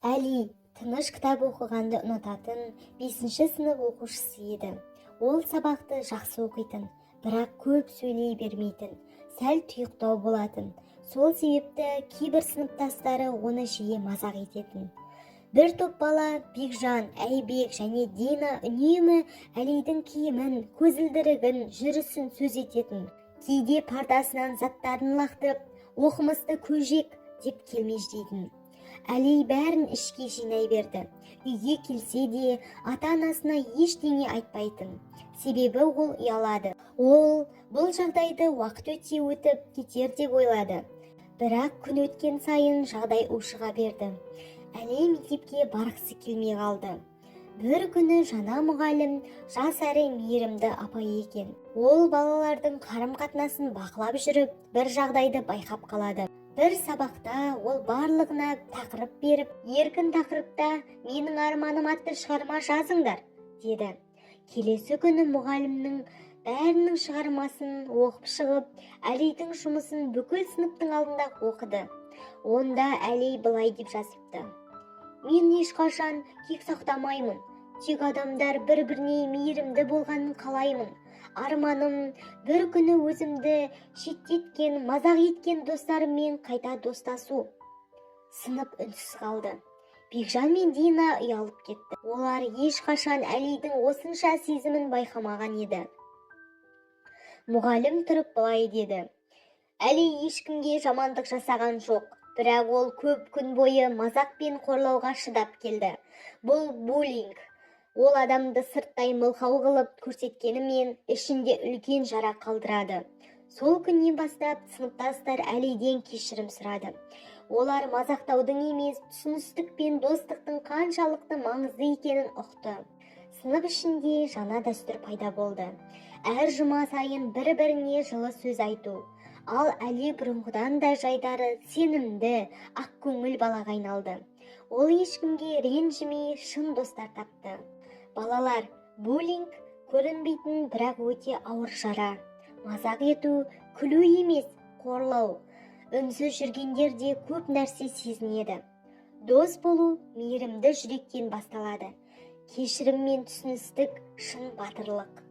Әли тыныш кітап оқығанды ұнататын 5-ші сынып оқушысы еді. Ол сабақты жақсы оқитын, бірақ көп сөйлей бермейтін, сәл тұйықтау болатын. Сол себепті кейбір сыныптастары оны жиі мазақ ететін. Бір топ бала Бекжан, Әйбек және Дина үнемі Әлидің киімін, көзілдірігін, жүрісін сөз ететін. Кейде партасынан заттарын лақтырып, оқымысты көжек деп келмеждейтін. Әли бәрін ішке жинай берді. Үйге келсе де ата-анасына ештеңе айтпайтын. Себебі ол ұялады. Ол бұл жағдайды уақыт өте өтіп кетер деп ойлады. Бірақ күн өткен сайын жағдай ушыға берді. Әли мектепке барғысы келмей қалды. Бір күні жаңа мұғалім жас әрі мейірімді апай екен. Ол балалардың қарым-қатынасын бақылап жүріп, бір жағдайды байқап қалады. Бір сабақта ол барлығына тақырып беріп, еркін тақырыпта менің арманым атты шығарма жазыңдар, деді. Келесі күні мұғалімнің бәрінің шығармасын оқып шығып, Әлидің жұмысын бүкіл сыныптың алдында оқыды. Онда Әли былай деп жазыпты: мен ешқашан кек сақтамаймын, тек адамдар бір-біріне мейірімді болғанын қалаймын. Арманым бір күні өзімді шеттеткен, мазақ еткен достарыммен қайта достасу. Сынып үнсіз қалды. Бекжан мен Дина ұялып кетті. Олар ешқашан Әлидің осынша сезімін байқамаған еді. Мұғалім тұрып былай деді: Әли ешкімге жамандық жасаған жоқ, бірақ ол көп күн бойы мазақ пен қорлауға шыдап келді. Бұл буллинг. Ол адамды сырттай мылқау қылып көрсеткенімен ішінде үлкен жара қалдырады. Сол күннен бастап сыныптастар Әлиден кешірім сұрады. Олар мазақтаудың емес, түсіністік пен достықтың қаншалықты маңызды екенін ұқты. Сынып ішінде жаңа дәстүр пайда болды. Әр жұма сайын бір-біріне жылы сөз айту. Ал Әли бұрынғыдан да жайдары, сенімді, ақкөңіл балаға айналды. Ол ешкімге ренжімей шын достар тапты. Балалар, буллинг көрінбейтін, бірақ өте ауыр жара. Мазақ ету, күлу емес, қорлау. Үнсіз жүргендерде көп нәрсе сезінеді. Дос болу мейірімді жүректен басталады. Кешірім мен түсіністік шын батырлық.